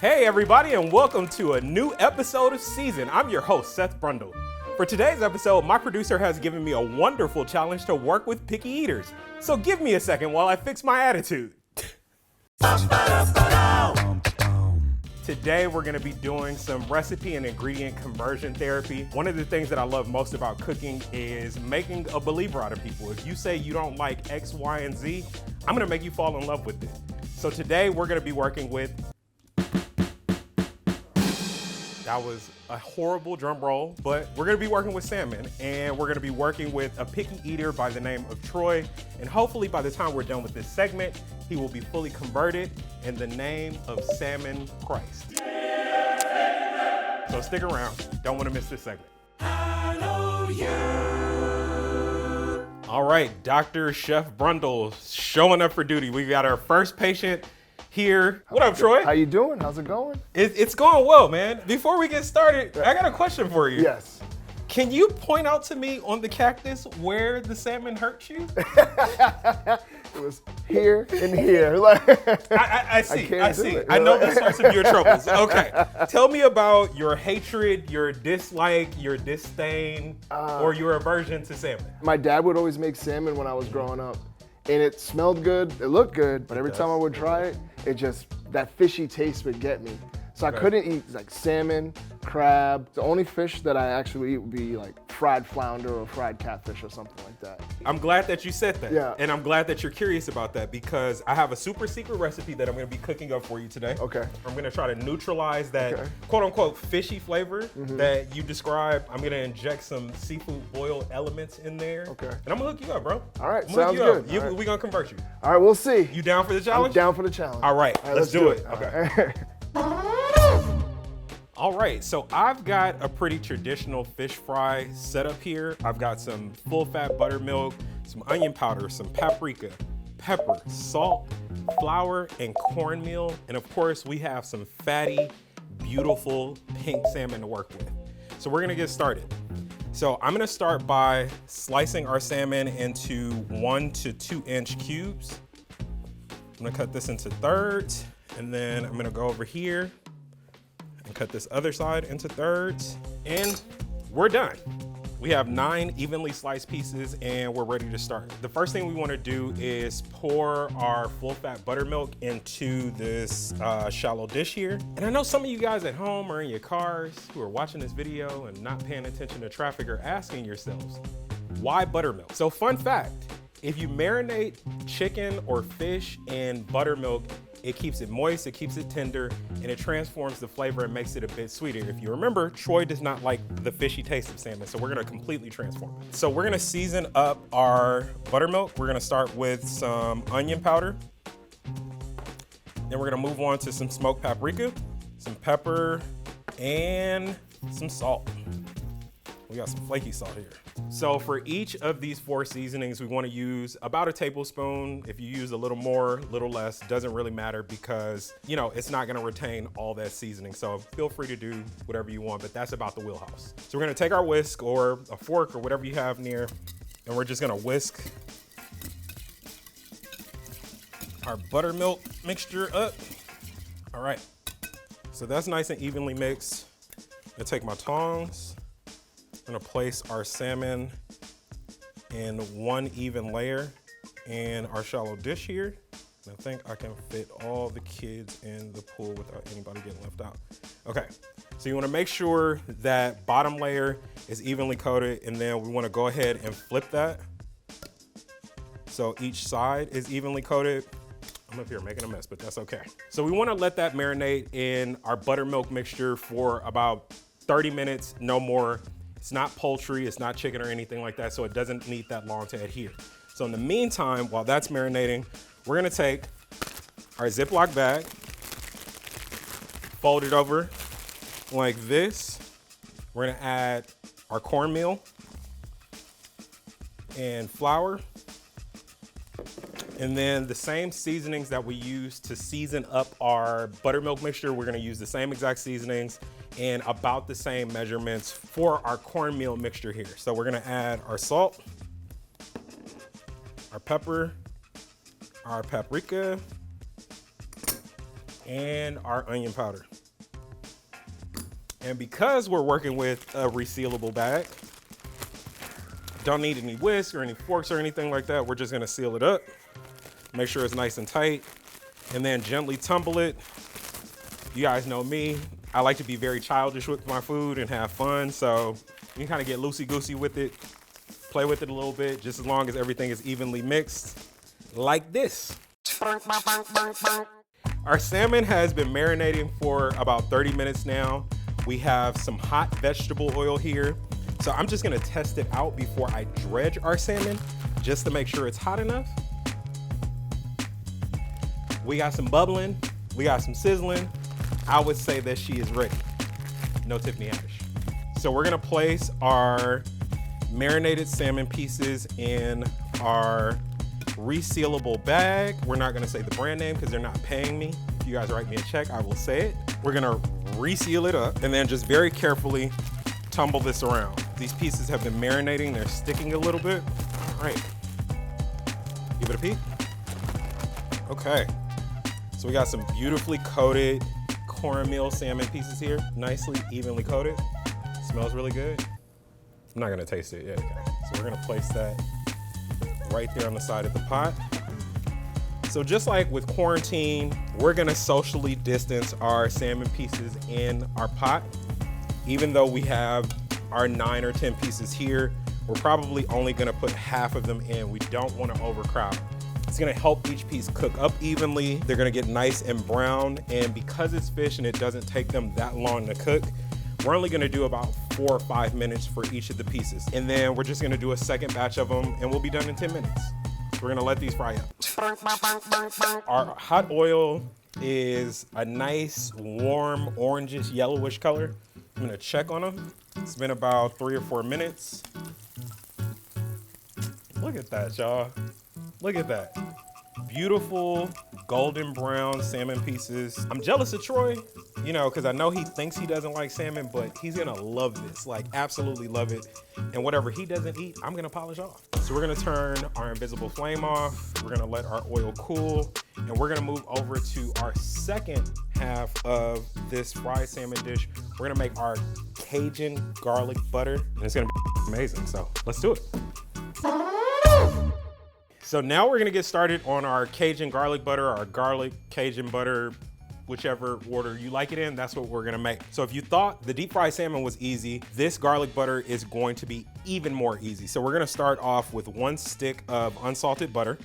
Hey everybody, and welcome to a new episode of Season. I'm your host, Seth Brundle. For today's episode, my producer has given me a wonderful challenge to work with picky eaters. So give me a second while I fix my attitude. Today we're going to be doing some recipe and ingredient conversion therapy. One of the things that I love most about cooking is making a believer out of people. If you say you don't like X, Y, and Z, I'm going to make you fall in love with it. So today we're going to be working with... That was a horrible drum roll, but we're gonna be working with salmon, and we're gonna be working with a picky eater by the name of Troy. And hopefully by the time we're done with this segment, he will be fully converted in the name of Salmon Christ. So stick around, don't wanna miss this segment. All right, Dr. Chef Brundle showing up for duty. We got our first patient here. What up, Troy? How you doing? How's it going? It's going well, man. Before we get started, I got a question for you. Yes. Can you point out to me on the cactus where the salmon hurt you? It was here and here. I see. I know the source of your troubles. Okay. Tell me about your hatred, your dislike, your disdain, or your aversion to salmon. My dad would always make salmon when I was growing up. And it smelled good, it looked good, but every time I would try it, that fishy taste would get me. So I couldn't eat like salmon, crab. The only fish that I actually eat would be like fried flounder or fried catfish or something like that. I'm glad that you said that. Yeah. And I'm glad that you're curious about that because I have a super secret recipe that I'm gonna be cooking up for you today. Okay. I'm gonna try to neutralize that quote unquote fishy flavor that you described. I'm gonna inject some seafood oil elements in there. Okay. And I'm gonna hook you up, bro. All right, sounds good. We're gonna convert you. All right, we'll see. You down for the challenge? I'm down for the challenge. All right, let's do it. Okay. All right, so I've got a pretty traditional fish fry set up here. I've got some full fat buttermilk, some onion powder, some paprika, pepper, salt, flour, and cornmeal. And of course, we have some fatty, beautiful pink salmon to work with. So we're gonna get started. So I'm gonna start by slicing our salmon into 1 to 2 inch cubes. I'm gonna cut this into thirds, and then I'm gonna go over here and cut this other side into thirds, and we're done. We have 9 evenly sliced pieces, and we're ready to start. The first thing we wanna do is pour our full fat buttermilk into this shallow dish here. And I know some of you guys at home or in your cars who are watching this video and not paying attention to traffic are asking yourselves, why buttermilk? So fun fact, if you marinate chicken or fish in buttermilk, it keeps it moist, it keeps it tender, and it transforms the flavor and makes it a bit sweeter. If you remember, Troy does not like the fishy taste of salmon, so we're gonna completely transform it. So we're gonna season up our buttermilk. We're gonna start with some onion powder. Then we're gonna move on to some smoked paprika, some pepper, and some salt. We got some flaky salt here. So for each of these 4 seasonings, we want to use about a tablespoon. If you use a little more, a little less, doesn't really matter because, you know, it's not going to retain all that seasoning. So feel free to do whatever you want, but that's about the wheelhouse. So we're going to take our whisk or a fork or whatever you have near, and we're just going to whisk our buttermilk mixture up. All right. So that's nice and evenly mixed. I'm going to take my tongs. I'm gonna place our salmon in one even layer in our shallow dish here. And I think I can fit all the kids in the pool without anybody getting left out. Okay, so you wanna make sure that bottom layer is evenly coated, and then we wanna go ahead and flip that. So each side is evenly coated. I'm up here making a mess, but that's okay. So we wanna let that marinate in our buttermilk mixture for about 30 minutes, no more. It's not poultry, it's not chicken or anything like that, so it doesn't need that long to adhere. So in the meantime, while that's marinating, we're gonna take our Ziploc bag, fold it over like this. We're gonna add our cornmeal and flour. And then the same seasonings that we use to season up our buttermilk mixture, we're gonna use the same exact seasonings and about the same measurements for our cornmeal mixture here. So we're gonna add our salt, our pepper, our paprika, and our onion powder. And because we're working with a resealable bag, don't need any whisk or any forks or anything like that. We're just gonna seal it up, make sure it's nice and tight, and then gently tumble it. You guys know me. I like to be very childish with my food and have fun, so you can kind of get loosey-goosey with it, play with it a little bit, just as long as everything is evenly mixed, like this. Our salmon has been marinating for about 30 minutes now. We have some hot vegetable oil here. So I'm just gonna test it out before I dredge our salmon, just to make sure it's hot enough. We got some bubbling, we got some sizzling. I would say that she is ready. No Tiffany Haddish. So we're gonna place our marinated salmon pieces in our resealable bag. We're not gonna say the brand name because they're not paying me. If you guys write me a check, I will say it. We're gonna reseal it up and then just very carefully tumble this around. These pieces have been marinating, they're sticking a little bit. All right, give it a peek. Okay, so we got some beautifully coated cornmeal salmon pieces here, nicely evenly coated. Smells really good. I'm not gonna taste it yet, guys. So we're gonna place that right there on the side of the pot. So just like with quarantine, we're gonna socially distance our salmon pieces in our pot. Even though we have our 9 or 10 pieces here, we're probably only gonna put half of them in. We don't wanna overcrowd. It's gonna help each piece cook up evenly. They're gonna get nice and brown. And because it's fish and it doesn't take them that long to cook, we're only gonna do about 4 or 5 minutes for each of the pieces. And then we're just gonna do a second batch of them and we'll be done in 10 minutes. We're gonna let these fry up. Our hot oil is a nice, warm, orangish, yellowish color. I'm gonna check on them. It's been about 3 or 4 minutes. Look at that, y'all. Look at that. Beautiful golden brown salmon pieces. I'm jealous of Troy, you know, because I know he thinks he doesn't like salmon, but he's gonna love this, like absolutely love it. And whatever he doesn't eat, I'm gonna polish off. So we're gonna turn our invisible flame off. We're gonna let our oil cool, and we're gonna move over to our second half of this fried salmon dish. We're gonna make our Cajun garlic butter, and it's gonna be amazing. So let's do it. So now we're gonna get started on our Cajun garlic butter, our garlic Cajun butter, whichever order you like it in, that's what we're gonna make. So if you thought the deep fried salmon was easy, this garlic butter is going to be even more easy. So we're gonna start off with 1 stick of unsalted butter.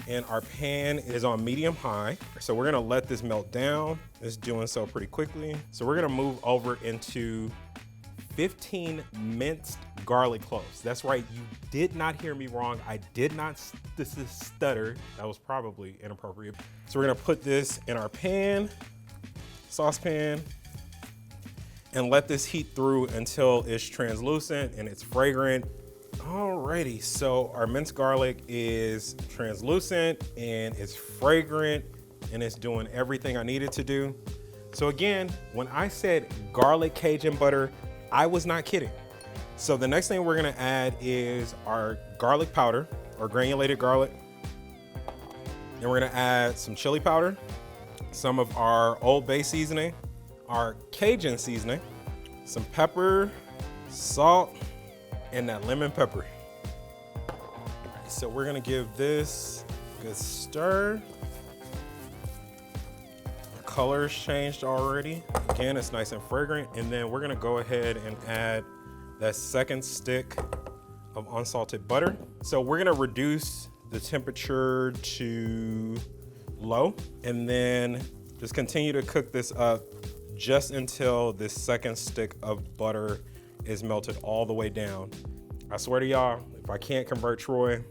And our pan is on medium high. So we're gonna let this melt down. It's doing so pretty quickly. So we're gonna move over into 15 minced garlic cloves. That's right, you did not hear me wrong. I did not stutter. That was probably inappropriate. So we're gonna put this in our pan, saucepan, and let this heat through until it's translucent and it's fragrant. Alrighty, so our minced garlic is translucent and it's fragrant and it's doing everything I need it to do. So again, when I said garlic Cajun butter, I was not kidding. So the next thing we're gonna add is our garlic powder, or granulated garlic. Then we're gonna add some chili powder, some of our Old Bay seasoning, our Cajun seasoning, some pepper, salt, and that lemon pepper. So we're gonna give this a good stir. The color's changed already. Again, it's nice and fragrant. And then we're gonna go ahead and add that second stick of unsalted butter. So we're gonna reduce the temperature to low and then just continue to cook this up just until this second stick of butter is melted all the way down. I swear to y'all, if I can't convert Troy, I'm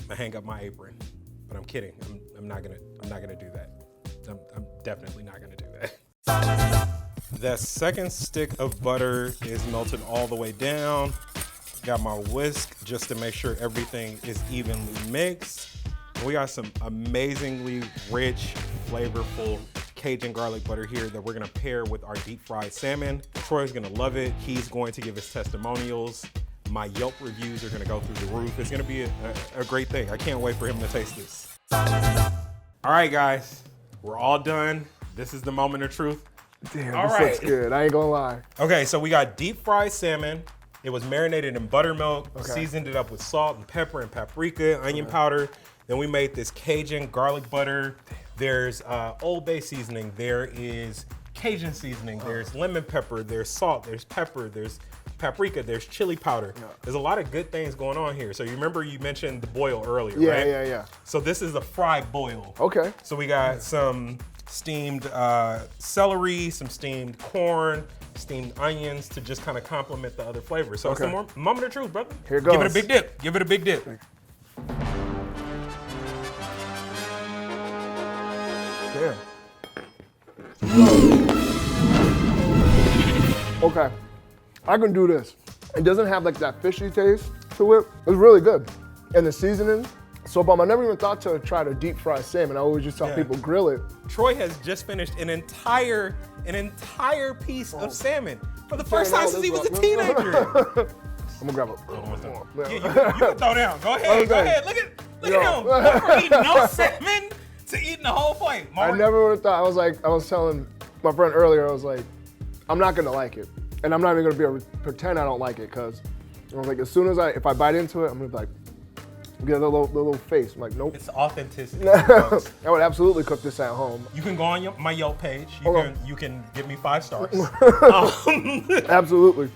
gonna hang up my apron. But I'm kidding. I'm not gonna do that. I'm definitely not gonna do that. That second stick of butter is melted all the way down. Got my whisk just to make sure everything is evenly mixed. And we got some amazingly rich, flavorful Cajun garlic butter here that we're gonna pair with our deep fried salmon. Troy's gonna love it. He's going to give us testimonials. My Yelp reviews are gonna go through the roof. It's gonna be a great thing. I can't wait for him to taste this. All right, guys, we're all done. This is the moment of truth. Damn, All this right. looks good. I ain't gonna lie. Okay, so we got deep fried salmon. It was marinated in buttermilk, seasoned it up with salt and pepper and paprika, onion powder. Then we made this Cajun garlic butter. There's Old Bay seasoning. There is Cajun seasoning. There's lemon pepper. There's salt. There's pepper. There's paprika. There's chili powder. There's a lot of good things going on here. So you remember you mentioned the boil earlier, right? Yeah. So this is a fried boil. Okay. So we got some steamed celery, some steamed corn, steamed onions to just kind of complement the other flavors. So it's the moment of truth, brother. Here it goes. Give it a big dip. Give it a big dip. Damn. Okay, I can do this. It doesn't have like that fishy taste to it. It's really good. And the seasoning, so bomb. I never even thought to try to deep fry salmon. I always just tell people grill it. Troy has just finished an entire piece of salmon for the first time since he was a teenager. I'm gonna grab it. You can throw down. Go ahead. Go ahead. Look at him. Went from eating no salmon to eating the whole plate. I never would have thought. I was telling my friend earlier. I was like, I'm not gonna like it, and I'm not even gonna be able to pretend I don't like it, because I was like, as soon as if I bite into it, I'm gonna be like, get a little face. I'm like, nope. It's authenticity. I would absolutely cook this at home. You can go on my Yelp page. You can give me 5 stars. Absolutely.